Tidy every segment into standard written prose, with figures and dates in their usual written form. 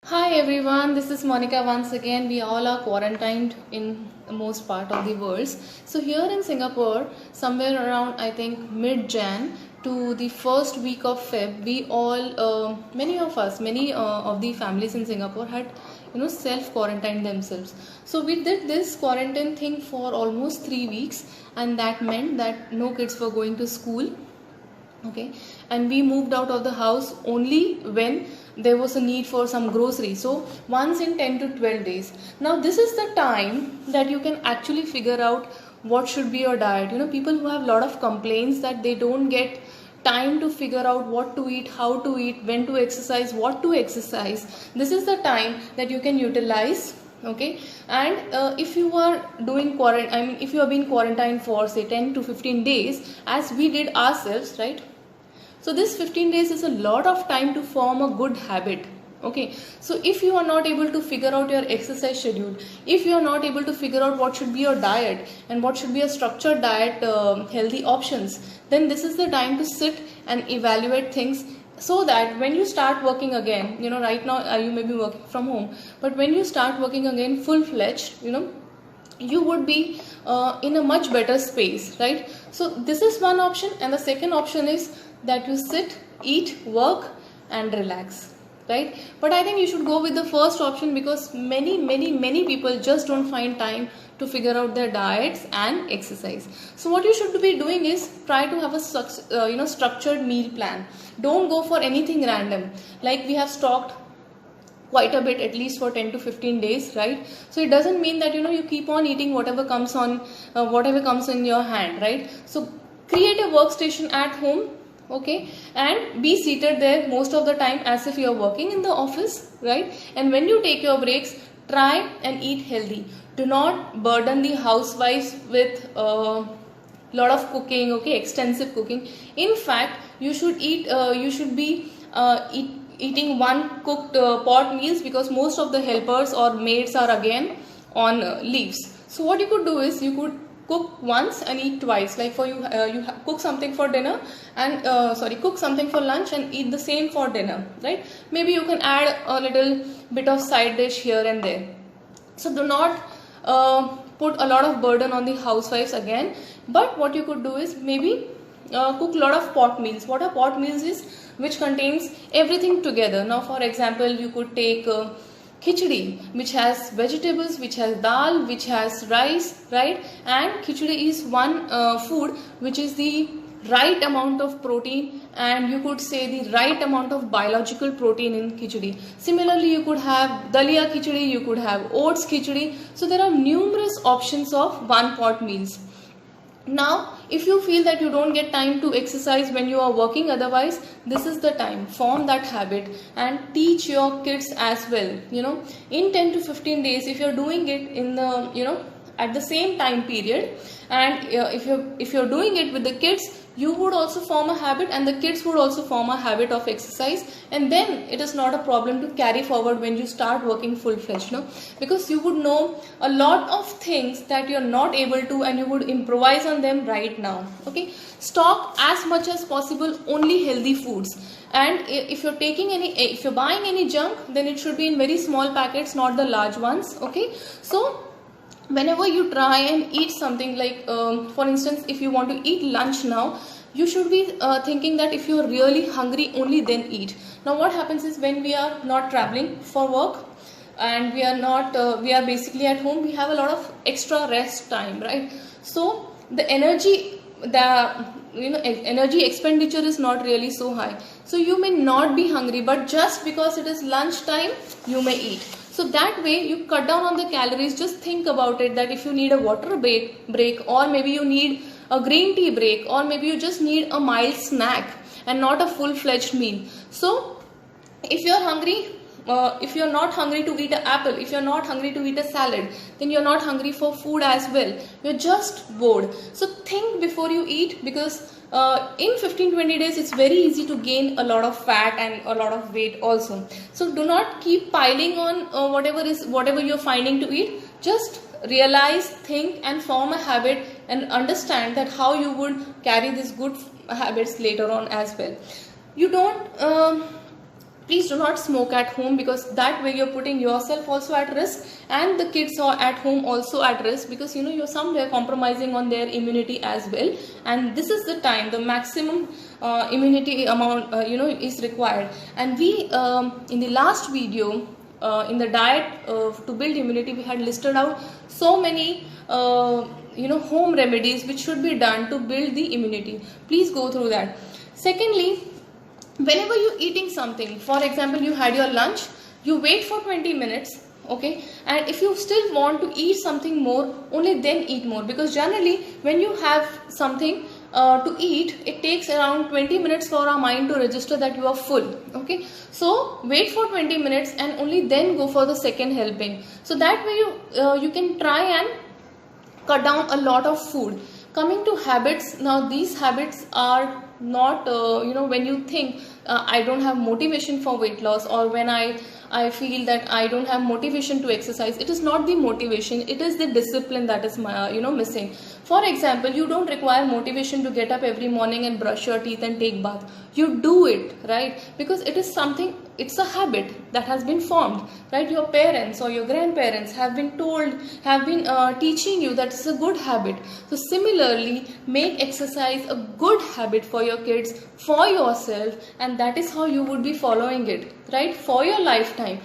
Hi everyone, this is Monica once again. We all are quarantined in most part of the world. So here in Singapore, somewhere around I think mid-Jan to the first week of Feb, we all, many of us, many of the families in Singapore had, self-quarantined themselves. So we did this quarantine thing for almost 3 weeks, and that meant that no kids were going to school. Okay, and we moved out of the house only when there was a need for some groceries, so once in 10 to 12 days. Now this is the time that you can actually figure out what should be your diet. People who have a lot of complaints that they don't get time to figure out what to eat, how to eat, when to exercise, what to exercise, this is the time that you can utilize. Okay, and if you are doing quarantine, if you have been quarantined for say 10 to 15 days as we did ourselves, right? So this 15 days is a lot of time to form a good habit. Okay, so if you are not able to figure out your exercise schedule, if you are not able to figure out what should be your diet and what should be a structured diet, healthy options, then this is the time to sit and evaluate things, so that when you start working again, right now you may be working from home, but when you start working again full-fledged, you would be in a much better space, right? So this is one option, and the second option is that you sit, eat, work and relax, right? But I think you should go with the first option, because many people just don't find time to figure out their diets and exercise. So what you should be doing is try to have a structured meal plan. Don't go for anything random, like we have stocked quite a bit, at least for 10 to 15 days, right? So it doesn't mean that you keep on eating whatever comes in your hand, right? So create a workstation at home, okay, and be seated there most of the time as if you are working in the office, right? And when you take your breaks, try and eat healthy. Do not burden the housewives with lot of cooking, okay, extensive cooking. In fact, you should be eating one cooked pot meals, because most of the helpers or maids are again on leaves. So what you could do is you could cook once and eat twice. Like for you, cook something for dinner and cook something for lunch and eat the same for dinner, right? Maybe you can add a little bit of side dish here and there. So do not put a lot of burden on the housewives again. But what you could do is maybe cook a lot of pot meals. What a pot meals is, which contains everything together. Now for example, you could take khichdi, which has vegetables, which has dal, which has rice, right? And khichdi is one food which is the right amount of protein, and you could say the right amount of biological protein in khichdi. Similarly, you could have dalia khichdi, you could have oats khichdi. So there are numerous options of one pot meals. Now if you feel that you don't get time to exercise when you are working, otherwise this is the time, form that habit and teach your kids as well. In 10 to 15 days, if you're doing it in the at the same time period, and if you're doing it with the kids, you would also form a habit and the kids would also form a habit of exercise, and then it is not a problem to carry forward when you start working full-fledged, because you would know a lot of things that you're not able to, and you would improvise on them right now. Okay, stock as much as possible only healthy foods, and if you're buying any junk, then it should be in very small packets, not the large ones. Okay, so whenever you try and eat something, like for instance, if you want to eat lunch now, you should be thinking that if you are really hungry, only then eat. Now what happens is, when we are not traveling for work and we are basically at home, we have a lot of extra rest time, right? So the energy expenditure is not really so high, so you may not be hungry, but just because it is lunch time, you may eat. So that way you cut down on the calories. Just think about it, that if you need a water break, or maybe you need a green tea break, or maybe you just need a mild snack and not a full-fledged meal. So if you're hungry, if you're not hungry to eat an apple, if you're not hungry to eat a salad, then you're not hungry for food as well. You're just bored. So think before you eat, because in 15-20 days it's very easy to gain a lot of fat and a lot of weight also. So do not keep piling on whatever you're finding to eat. Just realize, think and form a habit, and understand that how you would carry these good habits later on as well. You don't Please do not smoke at home, because that way you're putting yourself also at risk and the kids are at home also at risk, because you're somewhere compromising on their immunity as well. And this is the time the maximum immunity amount is required. And we in the last video in the diet to build immunity, we had listed out so many home remedies which should be done to build the immunity. Please go through that. Secondly, whenever you're eating something, for example, you had your lunch, you wait for 20 minutes, okay, and if you still want to eat something more, only then eat more, because generally when you have something to eat, it takes around 20 minutes for our mind to register that you are full, okay. So wait for 20 minutes and only then go for the second helping. So that way you can try and cut down a lot of food. Coming to habits, now these habits are not when you think I don't have motivation for weight loss, or when I feel that I don't have motivation to exercise. It is not the motivation, it is the discipline that is missing. For example, you don't require motivation to get up every morning and brush your teeth and take bath. You do it, right? Because it is something, it's a habit that has been formed, right? Your parents or your grandparents have been teaching you that it's a good habit. So similarly, make exercise a good habit for your kids, for yourself, and that is how you would be following it, right? For your lifetime.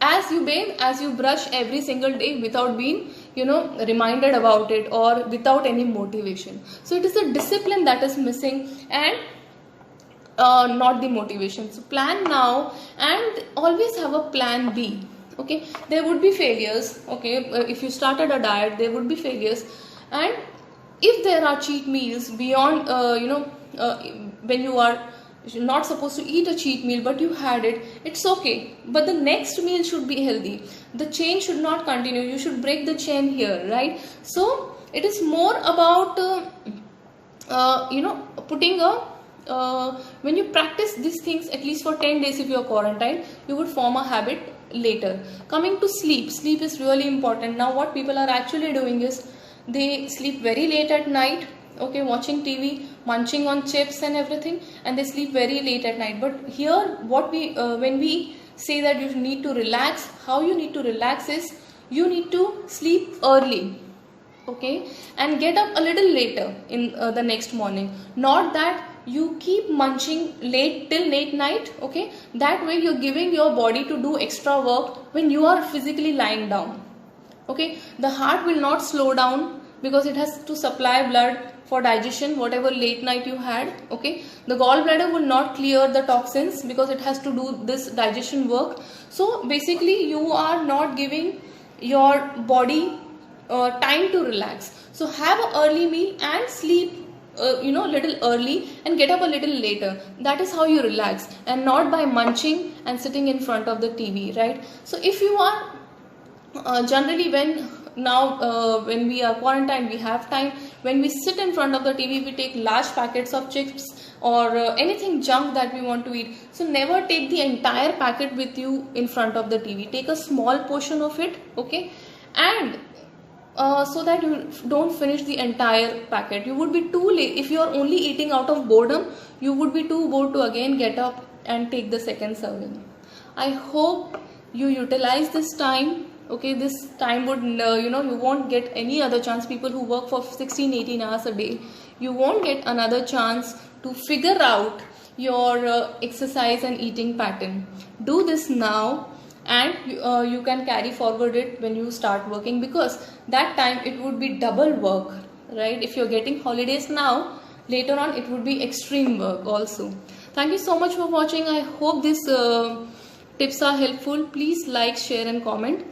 As you bathe, as you brush every single day without being reminded about it, or without any motivation. So it is the discipline that is missing, and not the motivation. So plan now and always have a plan B. Okay, there would be failures. Okay, if you started a diet, there would be failures, and if there are cheat meals beyond when you are not supposed to eat a cheat meal but you had it, it's okay, but the next meal should be healthy. The chain should not continue, you should break the chain here, right? So it is more about putting when you practice these things at least for 10 days, if you are quarantined, you would form a habit later. Coming to sleep is really important. Now what people are actually doing is they sleep very late at night, okay, watching TV, munching on chips and everything, and they sleep very late at night. But here what we when we say that you need to relax, how you need to relax is you need to sleep early, okay, and get up a little later in the next morning. Not that you keep munching till late night, okay. That way you're giving your body to do extra work when you are physically lying down, okay. The heart will not slow down because it has to supply blood for digestion, whatever late night you had, okay. The gallbladder will not clear the toxins because it has to do this digestion work. So basically you are not giving your body time to relax. So have an early meal and sleep little early and get up a little later. That is how you relax, and not by munching and sitting in front of the TV, right? So if you are generally when we are quarantined, we have time. When we sit in front of the TV, we take large packets of chips or anything junk that we want to eat. So never take the entire packet with you in front of the TV. Take a small portion of it, okay, and so that you don't finish the entire packet. You would be too late. If you are only eating out of boredom, you would be too bored to again get up and take the second serving. I hope you utilize this time. Okay, this time would you won't get any other chance. People who work for 16-18 hours a day, you won't get another chance to figure out your exercise and eating pattern. Do this now, and you can carry forward it when you start working, because that time it would be double work, right? If you're getting holidays now, later on it would be extreme work also. Thank you so much for watching. I hope these tips are helpful. Please like, share and comment.